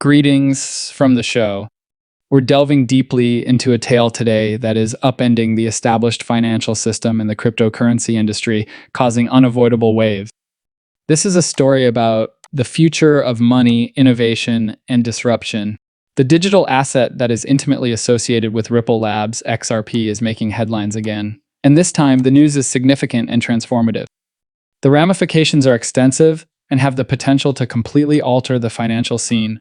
Greetings from the show. We're delving deeply into a tale today that is upending the established financial system and the cryptocurrency industry, causing unavoidable waves. This is a story about the future of money, innovation, and disruption. The digital asset that is intimately associated with Ripple Labs, XRP, is making headlines again. And this time, the news is significant and transformative. The ramifications are extensive and have the potential to completely alter the financial scene.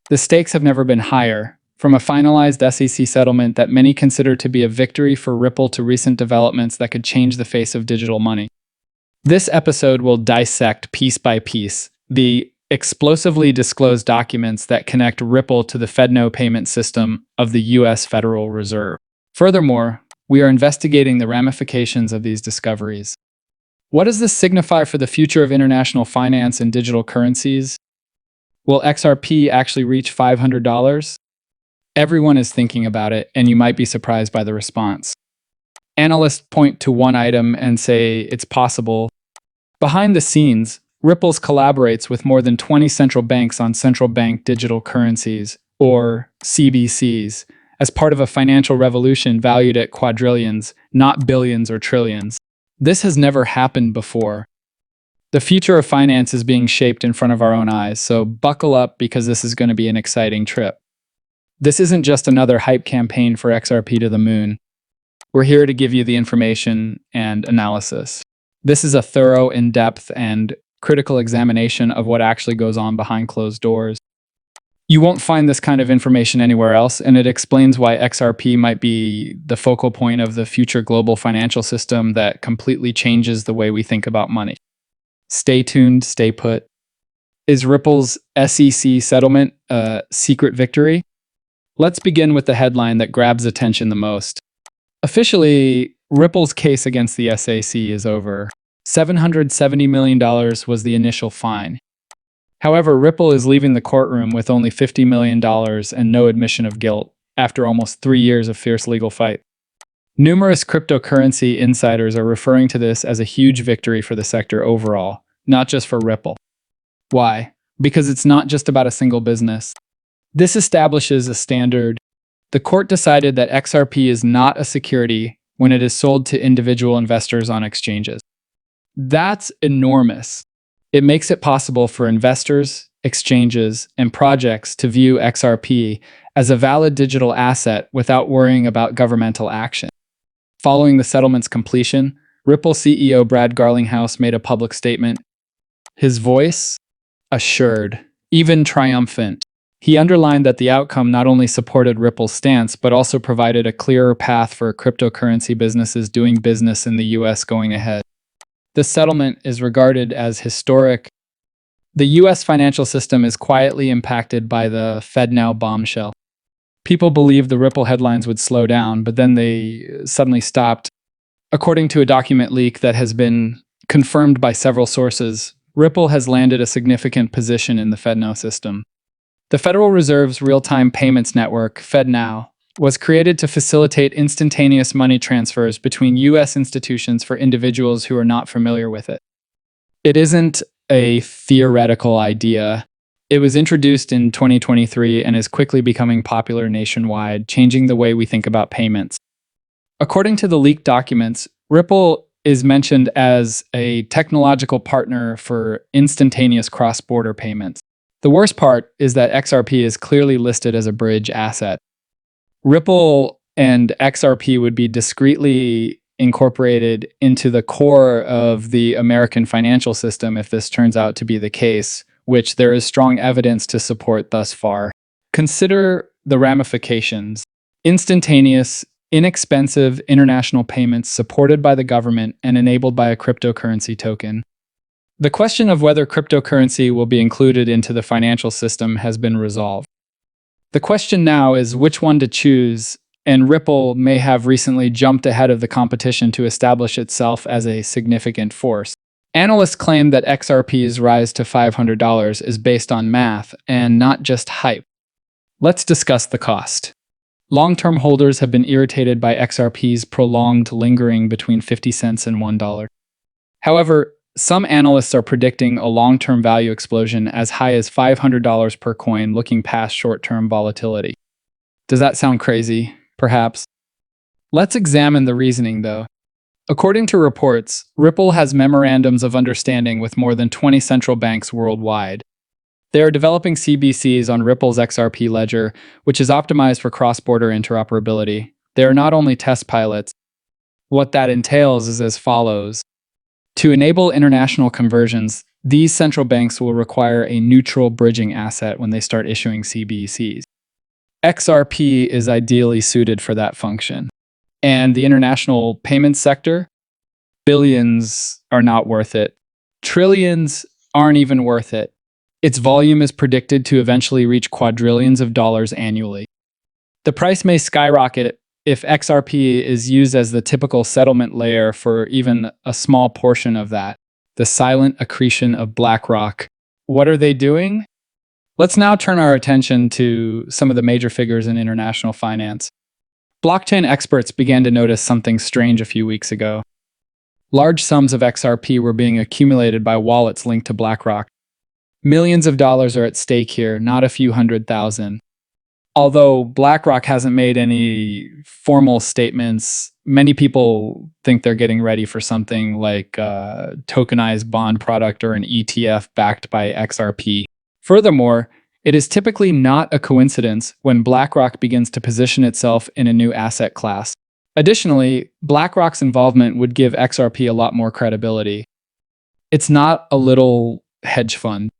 The stakes have never been higher, from a finalized SEC settlement that many consider to be a victory for Ripple to recent developments that could change the face of digital money. This episode will dissect piece by piece the explosively disclosed documents that connect Ripple to the FedNow payment system of the U.S. Federal Reserve. Furthermore, we are investigating the ramifications of these discoveries. What does this signify for the future of international finance and digital currencies? Will XRP actually reach $500? Everyone is thinking about it, and you might be surprised by the response. Analysts point to one item and say it's possible. Behind the scenes, Ripple collaborates with more than 20 central banks on central bank digital currencies, or CBCs, as part of a financial revolution valued at quadrillions, not billions or trillions. This has never happened before. The future of finance is being shaped in front of our own eyes, so buckle up because this is going to be an exciting trip. This isn't just another hype campaign for XRP to the moon. We're here to give you the information and analysis. This is a thorough, in-depth, and critical examination of what actually goes on behind closed doors. You won't find this kind of information anywhere else, and it explains why XRP might be the focal point of the future global financial system that completely changes the way we think about money. Stay tuned, stay put. Is Ripple's SEC settlement a secret victory? Let's begin with the headline that grabs attention the most. Officially, Ripple's case against the SEC is over. $770 million was the initial fine. However, Ripple is leaving the courtroom with only $50 million and no admission of guilt after almost 3 years of fierce legal fight. Numerous cryptocurrency insiders are referring to this as a huge victory for the sector overall, not just for Ripple. Why? Because it's not just about a single business. This establishes a standard. The court decided that XRP is not a security when it is sold to individual investors on exchanges. That's enormous. It makes it possible for investors, exchanges, and projects to view XRP as a valid digital asset without worrying about governmental action. Following the settlement's completion, Ripple CEO Brad Garlinghouse made a public statement. His voice? Assured, even triumphant. He underlined that the outcome not only supported Ripple's stance, but also provided a clearer path for cryptocurrency businesses doing business in the US going ahead. The settlement is regarded as historic. The US financial system is quietly impacted by the FedNow bombshell. People believed the Ripple headlines would slow down, but then they suddenly stopped. According to a document leak that has been confirmed by several sources, Ripple has landed a significant position in the FedNow system. The Federal Reserve's real-time payments network, FedNow, was created to facilitate instantaneous money transfers between U.S. institutions for individuals who are not familiar with it. It isn't a theoretical idea. It was introduced in 2023 and is quickly becoming popular nationwide, changing the way we think about payments. According to the leaked documents, Ripple is mentioned as a technological partner for instantaneous cross-border payments. The worst part is that XRP is clearly listed as a bridge asset. Ripple and XRP would be discreetly incorporated into the core of the American financial system if this turns out to be the case, which there is strong evidence to support thus far. Consider the ramifications. Instantaneous, inexpensive international payments supported by the government and enabled by a cryptocurrency token. The question of whether cryptocurrency will be included into the financial system has been resolved. The question now is which one to choose, and Ripple may have recently jumped ahead of the competition to establish itself as a significant force. Analysts claim that XRP's rise to $500 is based on math and not just hype. Let's discuss the cost. Long-term holders have been irritated by XRP's prolonged lingering between 50 cents and $1. However, Some analysts are predicting a long-term value explosion as high as $500 per coin, looking past short-term volatility. Does that sound crazy? Perhaps. Let's examine the reasoning, though. According to reports, Ripple has memorandums of understanding with more than 20 central banks worldwide. They are developing CBCs on Ripple's XRP ledger, which is optimized for cross-border interoperability. They are not only test pilots. What that entails is as follows. To enable international conversions, these central banks will require a neutral bridging asset when they start issuing CBCs. XRP is ideally suited for that function. And the international payments sector? Billions are not worth it. Trillions aren't even worth it. Its volume is predicted to eventually reach quadrillions of dollars annually. The price may skyrocket if XRP is used as the typical settlement layer for even a small portion of that. The silent accretion of BlackRock. What are they doing? Let's now turn our attention to some of the major figures in international finance. Blockchain experts began to notice something strange a few weeks ago. Large sums of XRP were being accumulated by wallets linked to BlackRock. Millions of dollars are at stake here, not a few 100,000. Although BlackRock hasn't made any formal statements, many people think they're getting ready for something like a tokenized bond product or an ETF backed by XRP. Furthermore, it is typically not a coincidence when BlackRock begins to position itself in a new asset class. Additionally, BlackRock's involvement would give XRP a lot more credibility. It's not a little hedge fund.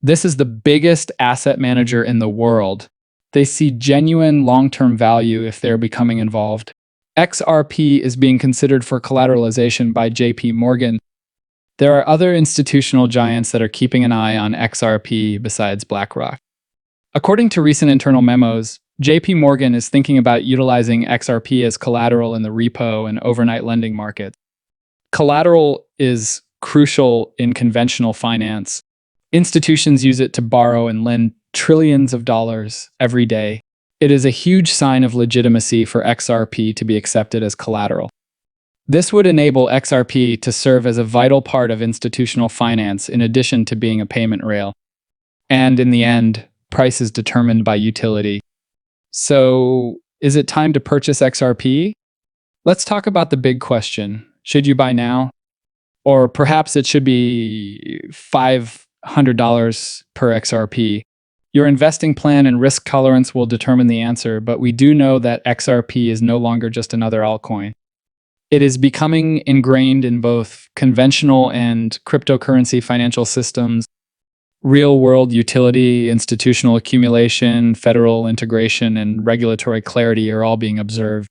This is the biggest asset manager in the world. They see genuine long-term value if they're becoming involved. XRP is being considered for collateralization by JP Morgan. There are other institutional giants that are keeping an eye on XRP besides BlackRock. According to recent internal memos, JP Morgan is thinking about utilizing XRP as collateral in the repo and overnight lending markets. Collateral is crucial in conventional finance. Institutions use it to borrow and lend trillions of dollars every day. It is a huge sign of legitimacy for XRP to be accepted as collateral. This would enable XRP to serve as a vital part of institutional finance in addition to being a payment rail. And in the end, price is determined by utility. So, is it time to purchase XRP? Let's talk about the big question. Should you buy now? Or perhaps it should be $500 per XRP. Your investing plan and risk tolerance will determine the answer, but we do know that XRP is no longer just another altcoin. It is becoming ingrained in both conventional and cryptocurrency financial systems. Real-world utility, institutional accumulation, federal integration, and regulatory clarity are all being observed.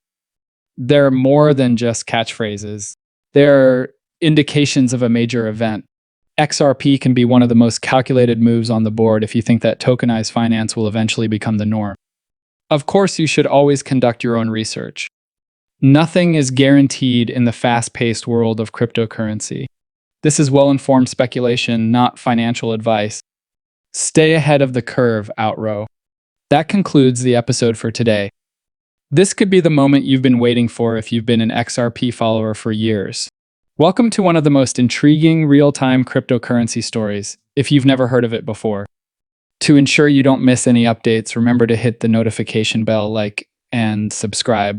They're more than just catchphrases. They're indications of a major event. XRP can be one of the most calculated moves on the board if you think that tokenized finance will eventually become the norm. Of course, you should always conduct your own research. Nothing is guaranteed in the fast-paced world of cryptocurrency. This is well-informed speculation, not financial advice. Stay ahead of the curve, outrow. That concludes the episode for today. This could be the moment you've been waiting for if you've been an XRP follower for years. Welcome to one of the most intriguing real-time cryptocurrency stories, if you've never heard of it before. To ensure you don't miss any updates, remember to hit the notification bell, like, and subscribe.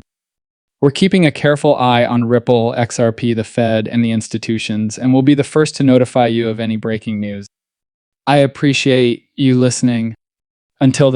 We're keeping a careful eye on Ripple, XRP, the Fed, and the institutions, and we'll be the first to notify you of any breaking news. I appreciate you listening. Until